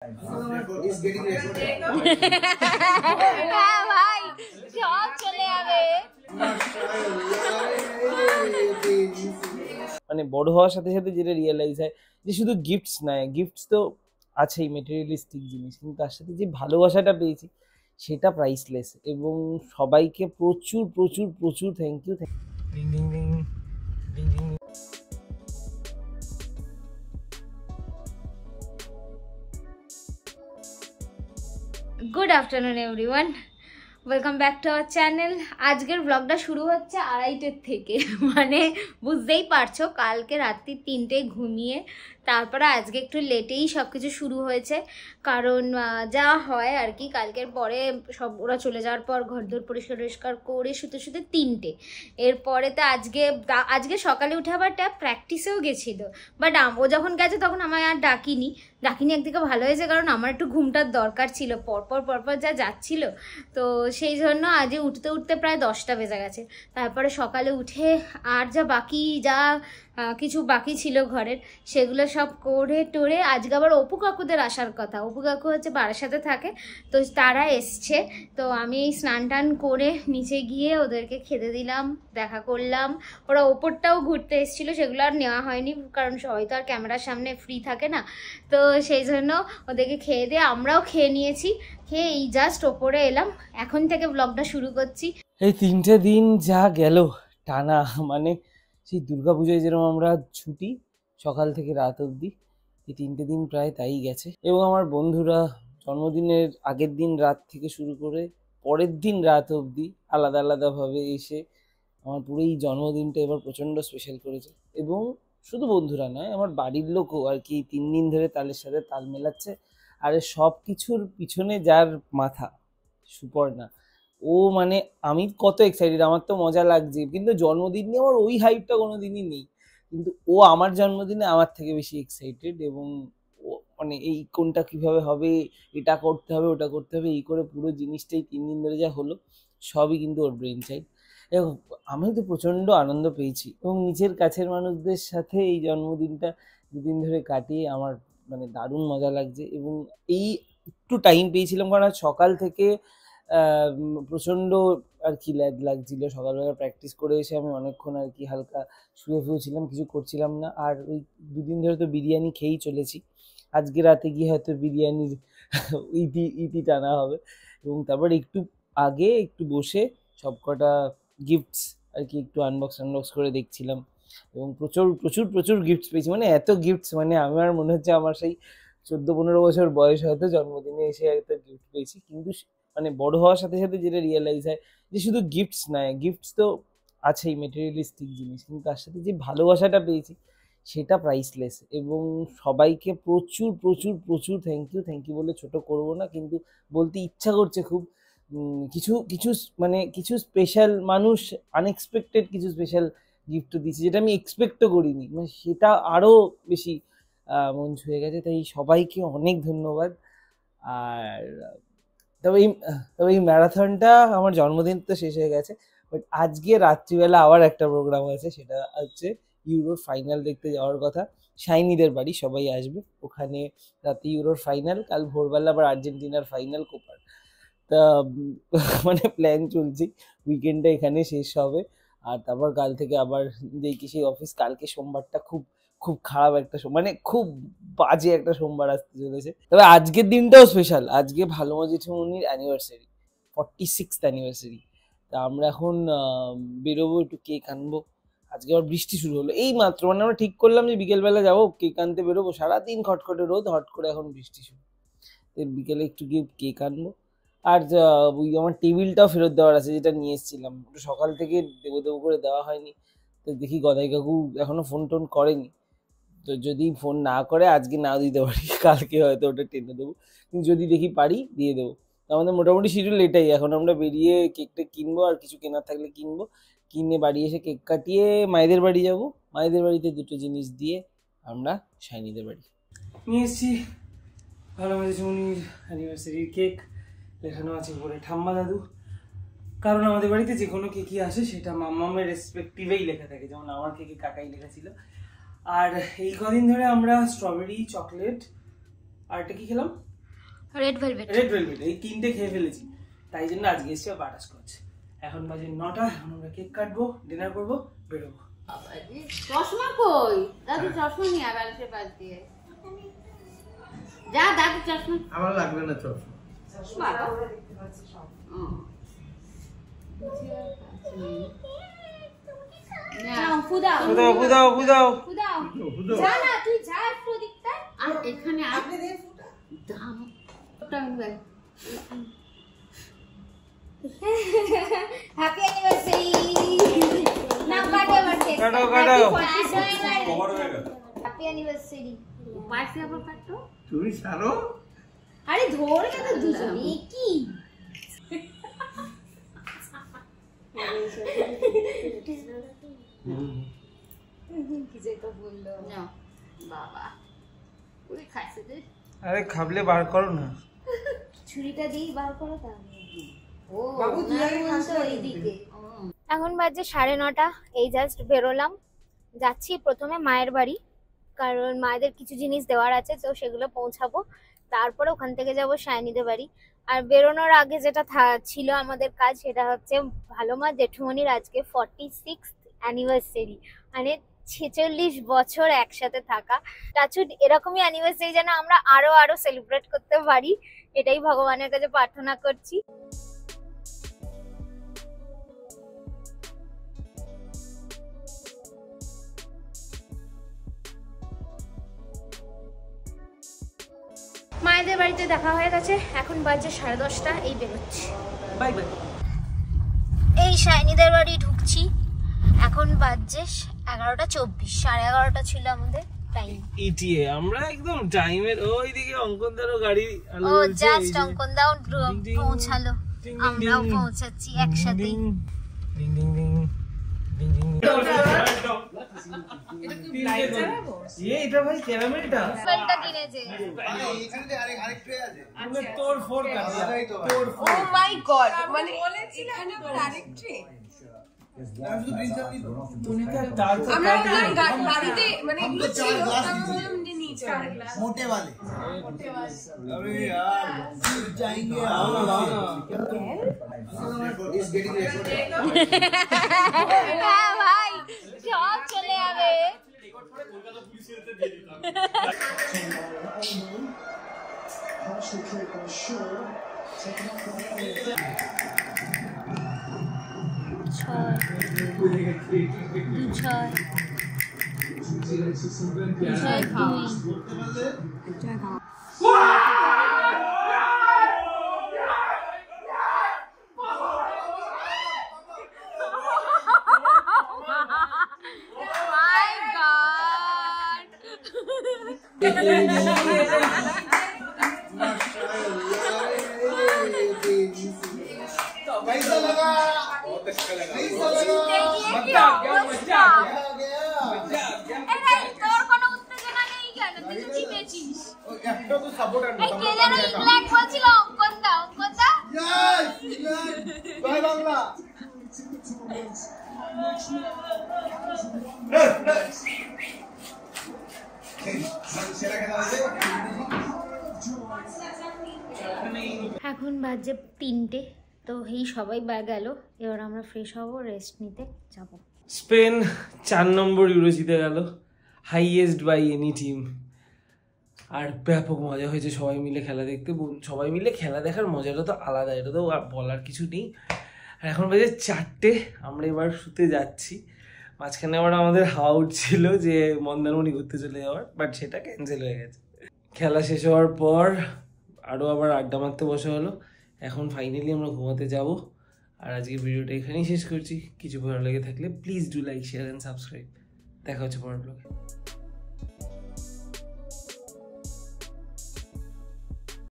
মানে বড় হওয়ার সাথে সাথে যেটা রিয়েলাইজ হয় যে শুধু গিফটস নয়, গিফটস তো আছেই মেটেরিয়ালিস্টিক জিনিস, কিন্তু তার সাথে যে ভালোবাসাটা পেয়েছি সেটা প্রাইসলেস। এবং সবাইকে প্রচুর প্রচুর প্রচুর thank you. Good afternoon everyone, welcome back to our channel. আজকের ব্লগটা শুরু হচ্ছে 2:30 থেকে, মানে বুঝতেই পারছো কালকে রাত্রি 3টেয় ঘুমিয়ে তারপরে আজকে একটু লেটেই সব কিছু শুরু হয়েছে। কারণ যা হয় আর কি, কালকের পরে সব ওরা চলে যাওয়ার পর ঘরদোর পরিষ্কার করে শুতে 3টে। এরপরে তো আজকে সকালে উঠে আবার ট্যাব প্র্যাকটিসেও গেছিলো, বাট ও যখন গেছে তখন আমায় আর ডাকিনি। একদিকে ভালো হয়েছে, কারণ আমার একটু ঘুমটার দরকার ছিল, পরপর যা যাচ্ছিল। তো সেই জন্য আজ উঠতে প্রায় 10টা বেজে গেছে। তারপরে সকালে উঠে আর যা কিছু বাকি ছিল ঘরের, সেগুলো সব করে টোরে আজকে আবার অপু কাকুদের আসার কথা। অপু কাকু হচ্ছে বারাসাতে থাকে, তো তারা এসছে। তো আমি স্নান টান করে নিচে গিয়ে ওদেরকে খেতে দিলাম, দেখা করলাম। ওরা ওপরটাও ঘুরতে এসেছিলো, সেগুলো আর নেওয়া হয়নি, কারণ সবাই তো আর ক্যামেরার সামনে ফ্রি থাকে না। তো সেই জন্য ওদেরকে খেয়ে দিয়ে আমরাও খেয়ে নিয়েছি। খেয়ে এই জাস্ট ওপরে এলাম, এখন থেকে ব্লগটা শুরু করছি। এই 3টে দিন যা গেল টানা, মানে সেই দুর্গাপুজোয় যেরকম আমরা ছুটি সকাল থেকে রাত অবধি, এই 3টে দিন প্রায় তাই গেছে। এবং আমার বন্ধুরা জন্মদিনের আগের দিন রাত থেকে শুরু করে পরের দিন রাত অবধি আলাদা আলাদাভাবে এসে আমার পুরো এই জন্মদিনটা এবার প্রচণ্ড স্পেশাল করেছে। এবং শুধু বন্ধুরা নয়, আমার বাড়ির লোকও আর কি 3 দিন ধরে তালের সাথে তাল মেলাচ্ছে। আর সব কিছুর পিছনে যার মাথা, সুপর্ণা, ও মানে আমি কত এক্সাইটেড, আমার তো মজা লাগছে, কিন্তু জন্মদিন নিয়ে আমার ওই হাইপটা কোনো দিনই নেই। কিন্তু ও আমার জন্মদিনে আমার থেকে বেশি এক্সাইটেড। এবং ও মানে এই কোনটা কিভাবে হবে, এটা করতে হবে ওটা করতে হবে, এই করে পুরো জিনিসটাই 3 দিন ধরে যা হলো সবই কিন্তু ওর ব্রেন চাইড। এবং আমি তো প্রচণ্ড আনন্দ পেয়েছি, এবং নিজের কাছের মানুষদের সাথে এই জন্মদিনটা 2 দিন ধরে কাটিয়ে আমার মানে দারুণ মজা লাগছে। এবং এই একটু টাইম পেয়েছিলাম, কারণ আজ সকাল থেকে প্রচণ্ড আর কি ল্যাদ লাগছিল। সকালবেলা প্র্যাকটিস করে এসে আমি অনেকক্ষণ আর কি হালকা শুয়েছিলাম, কিছু করছিলাম না। আর ওই 2 দিন ধরে তো বিরিয়ানি খেয়েই চলেছি, আজকে রাতে গিয়ে হয়তো বিরিয়ানির ইতি টানা হবে। এবং তারপর একটু আগে একটু বসে সবকটা গিফটস আর কি একটু আনবক্স করে দেখছিলাম। এবং প্রচুর প্রচুর প্রচুর গিফটস পেয়েছি, মানে এত গিফটস, মানে আমার মনে হচ্ছে আমার সেই 14-15 বছর বয়স হয়তো জন্মদিনে এসে এত গিফট পেয়েছি। কিন্তু মানে বড় হওয়ার সাথে সাথে যেটা রিয়েলাইজ হয় যে শুধু গিফটস নয়, গিফটস তো আছেই মেটেরিয়ালিস্টিক জিনিস, কিন্তু তার সাথে যে ভালোবাসাটা পেয়েছি সেটা প্রাইসলেস। এবং সবাইকে প্রচুর প্রচুর প্রচুর থ্যাংক ইউ বলে ছোট করবো না, কিন্তু বলতে ইচ্ছা করছে খুব। কিছু স্পেশাল মানুষ আনএক্সপেক্টেড কিছু স্পেশাল গিফট দিয়েছে, যেটা আমি এক্সপেক্টও করিনি, মানে সেটা আরও বেশি মন ছুঁয়ে গেছে। তাই সবাইকে অনেক ধন্যবাদ। আর তবে এই ম্যারাথনটা আমার জন্মদিন তো শেষ হয়ে গেছে, বাট আজকে রাত্রিবেলা আবার একটা প্রোগ্রাম আছে, সেটা হচ্ছে ইউরোর ফাইনাল দেখতে যাওয়ার কথা। শাইনিদের বাড়ি, সবাই আসবে ওখানে। রাতে ইউরোর ফাইনাল, কাল ভোরবেলা আবার আর্জেন্টিনার ফাইনাল কোপার। তা মানে প্ল্যান চলছে উইকেন্ডটা এখানে শেষ হবে। আর তারপর কাল থেকে আবার দেখি সেই অফিস। কালকে সোমবারটা খুব খুব খারাপ একটা মানে খুব বাজে একটা সোমবার আসতে চলেছে। তবে আজকের দিনটাও স্পেশাল, আজকে ভালোমা জেঠিমনির অ্যানিভার্সারি, 46th অ্যানিভার্সারি। তা আমরা এখন বেরোবো, একটু কেক আনবো। আজকে আবার বৃষ্টি শুরু হলো এই মাত্র, মানে আমরা ঠিক করলাম যে বিকেলবেলা যাবো কেক আনতে বেরোবো, সারাদিন খটখটে রোদ, হট করে এখন বৃষ্টি শুরু। তো বিকেলে একটু গিয়ে কেক আনবো। আর ওই আমার টেবিলটাও ফেরত দেওয়ার আছে, যেটা নিয়ে এসেছিলাম, ওটা সকাল থেকে দেবো করে দেওয়া হয়নি। তো দেখি গদাই কাকু এখনো ফোন টোন করেনি, তো যদি ফোন না করে আজকে নাও দিতে পারি, কালকে হয়তো ওটা টেনে দেবো। কিন্তু যদি দেখি পারি দিয়ে দেবো। আমাদের মোটামুটি শিডিউল এটাই, এখন আমরা বেরিয়ে কেকটা কিনবো, আর কিছু কেনার থাকলে কিনবো, কিনে বাড়ি এসে কেক কাটিয়ে মায়েদের বাড়ি যাবো। মায়েদের বাড়িতে 2টো জিনিস দিয়ে আমরা শাইনিদের বাড়ি নিয়ে এসেছি। ভালোমা জেঠিমনির অ্যানিভার্সারির কেক, লেখানো আছে উপরে ঠাম্মা দাদু। কারণ আমাদের বাড়িতে যে কোনো কেকই আসে সেটা মাম্মামের রেসপেক্টিভেই লেখা থাকে, যেমন আমার কেকে কাকাই লেখা ছিল। আর এই কদিন ধরে আমরা স্ট্রবেরি, চকলেট আর এটা কি খেলাম, রেড ভেলভেট। এই তিনটে খেয়ে ফেলেছি, তাই জন্য আজকে এসেছি বাটারস্কচ। এখন বাজে 9টা, এখন আমরা কেক কাটবো, ডিনার করবো, বেরোবো। চশমা কই? দাদু চশমা নিয়ে আবার সে পাশ দিয়ে যা। দাদু চশমা আমার লাগবে না চশমা। এখানে দাম হ্যাপি অ্যানিভার্সারি। নাও হ্যাপি অ্যানিভার্সারি। পাশে আবার কাটো। তুমি ছাড়ো। আরে ধরে তো দুজনে কি বললো না বাবা ওই খাইছে দে। আরে খাবলে বার করো না, ছুরিটা দিয়েই বার করো তাহলে। ও বাবু তুই আগে খাস এইদিকে। এখন বাজে 9:30, এই জাস্ট বেরোলাম, যাচ্ছি প্রথমে মায়ের বাড়ি, কারণ মায়েদের কিছু জিনিস দেওয়ার আছে, তো সেগুলো পৌঁছাবো। তারপরে ওখান থেকে যাব সায়নীদের বাড়ি। আর বেরোনোর আগে যেটা ছিল আমাদের কাজ, সেটা হচ্ছে ভালো মা জেঠুমনির আজকে 46th অ্যানিভার্সারি, মানে 46 বছর একসাথে থাকা। টাচুড এরকমই অ্যানিভার্সারি যেন আমরা আরো সেলিব্রেট করতে পারি, এটাই ভগবানের কাছে প্রার্থনা করছি। মায়েদের বাড়িতে দেখা হয়ে গেছে, এখন বাজে 10:30, এই বেরোচ্ছি। Bye bye. এই সায়নীদের বাড়ি ঢুকছি, এখন বাজে 11:24, 11:30 ছিল আমাদের টাইম। ইটিএ আমরা একদম টাইমের। ওইদিকে অঙ্কনদারও গাড়ি ও জাস্ট অঙ্কনদাও পৌঁছালো, আমরাও পৌঁছাচ্ছি একসাথে। এটা ভাই ক্যারামেলটা ফেলটা কিনেছে। এখানে আরেকটু আছে। তোর ফোর তোর ও মাই গড, মানে এখানে আবার আরেকটু আমি শুধু ড্রিঙ্কস আনি তো। আমরা গাড়িতে মানে এগুলো ছিল, আমি বললাম যে নিচে আরেক গ্লাস मोटे वाले अरे यार फिर जाएंगे इस गेटिंग হ্যাঁ ভাই, সব চলে যাবে। कैसा लगा? बहुत अच्छा लगा। कैसा लगा? मजा आ गया, मजा आ गया। তোর কোনো উত্তেজনা নেই কেন? তুই তো জিতেছিস। একটা তো সাপোর্টার এই কে যেন ইংল্যান্ড বলছিল, অঙ্কনদা। ইয়েস জয় বাংলা। এখন বাজে 3টে, তো এই সবাই গেল, এবার আমরা ফ্রেশ হব, রেস্ট নিতে যাব। স্পেন 4 নম্বর ইউরো জিতে গেল, হাইয়েস্ট বাই এনি টিম। আর ব্যাপক মজা হয়েছে সবাই মিলে খেলা দেখতে। সবাই মিলে খেলা দেখার মজাটা তো আলাদা, এটা তো বলার কিছু নেই। আর এখন বাজে 4টে, আমরা এবার শুতে যাচ্ছি। মাঝখানে আবার আমাদের হাওয়া উঠছিল যে মন্দারমণি ঘুরতে চলে যাওয়ার, বাট সেটা ক্যান্সেল হয়ে গেছে। খেলা শেষ হওয়ার পর আরও আবার আড্ডা মারতে বসা হলো। এখন ফাইনালি আমরা ঘুমাতে যাব। আর আজকে ভিডিওটা এখানেই শেষ করছি। কিছু ভালো লেগে থাকলে please do like, share and subscribe. দেখা হচ্ছে পরের ব্লগে।